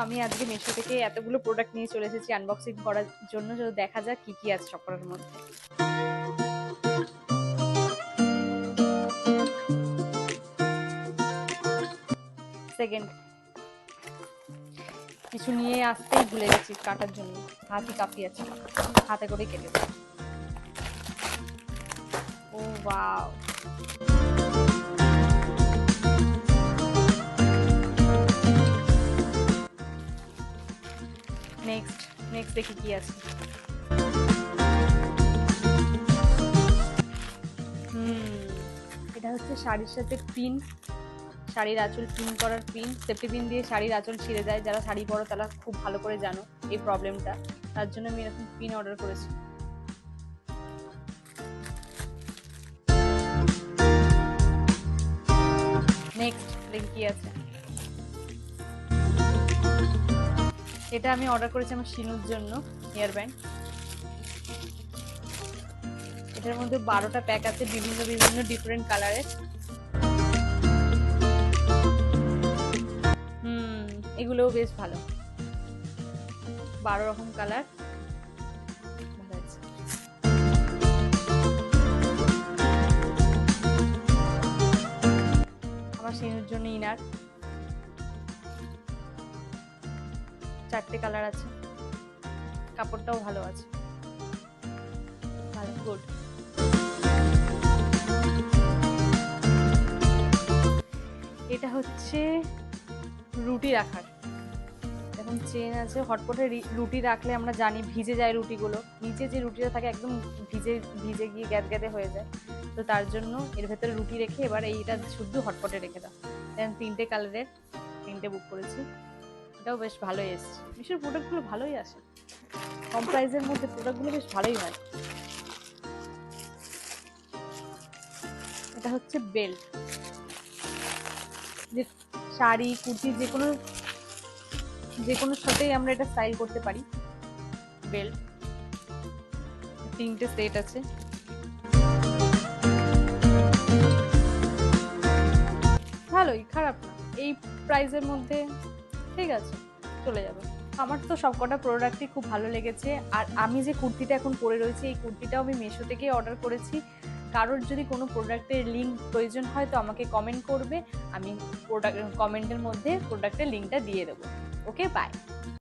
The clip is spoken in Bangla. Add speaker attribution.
Speaker 1: আমি আজকে মিশো থেকে এতগুলো প্রোডাক্ট নিয়ে চলে এসেছি আনবক্সিং করার জন্য। দেখা যাক কি কি আছে সবকটার মধ্যে। সেকেন্ড, কিছু নিয়ে আসতেই ভুলে গেছি কাটার জন্য, হাতই কাঁপিয়েছে, হাতে করে কেটে দেব। ও ওয়াও, নেক্সট দেখি কি আছে। এটা হচ্ছে শাড়ির সাথে পিন, শাড়ির আঁচল পিন করার পিন। সেফটি পিন দিয়ে শাড়ির আঁচল ছিঁড়ে যায়, যারা শাড়ি পরো তারা খুব ভালো করে জানো এই প্রবলেমটা, তার জন্য আমি এরকম পিন অর্ডার করেছি। নেক্সট দেখি কি আছে। এটা আমি অর্ডার করেছি আমার শিনুর জন্য, হেয়ার ব্যান্ড। এটার মধ্যে 12টা প্যাক আছে, বিভিন্ন ডিফারেন্ট কালারের। এগুলোও বেশ ভালো, 12 রকম কালার। আমার শিনুর জন্য ইনার, 4টে কালার আছে, কাপড়টাও ভালো আছে, ভালো, গুড। এটা হচ্ছে রুটি রাখার, এখন চেন আছে। হটপটে রুটি রাখলে আমরা জানি ভিজে যায় রুটিগুলো, নিচে যে রুটিটা থাকে একদম ভিজে গিয়ে গ্যাদগ্যাদে হয়ে যায়, তো তার জন্য এর ভেতরে রুটি রেখে এবার এইটা শুদ্ধ হটপটে রেখে দাও। দেন 3টে কালারের, 3টে বুক করেছি। এটাও বেশ ভালোই এসছে, মিশোর প্রোডাক্টগুলো ভালোই আসে, কম প্রাইসের মধ্যে প্রোডাক্টগুলো বেশ ভালোই হয়। এটা হচ্ছে বেল্ট, যে শাড়ি কুর্তি যে কোনো সাথেই আমরা এটা স্টাইল করতে পারি। বেল্ট 3টে সেট আছে। ভালোই, খারাপ না, এই প্রাইসের মধ্যে ঠিক আছে, চলে যাবে। আমার তো সবকটা প্রোডাক্টই খুব ভালো লেগেছে। আর আমি যে কুর্তিটা এখন পরে রয়েছি, এই কুর্তিটাও আমি মিশো থেকেই অর্ডার করেছি। কারোর যদি কোনো প্রোডাক্টের লিঙ্ক প্রয়োজন হয় তো আমাকে কমেন্ট করবে, আমি কমেন্টের মধ্যে প্রোডাক্টের লিঙ্কটা দিয়ে দেবো। ওকে, বাই।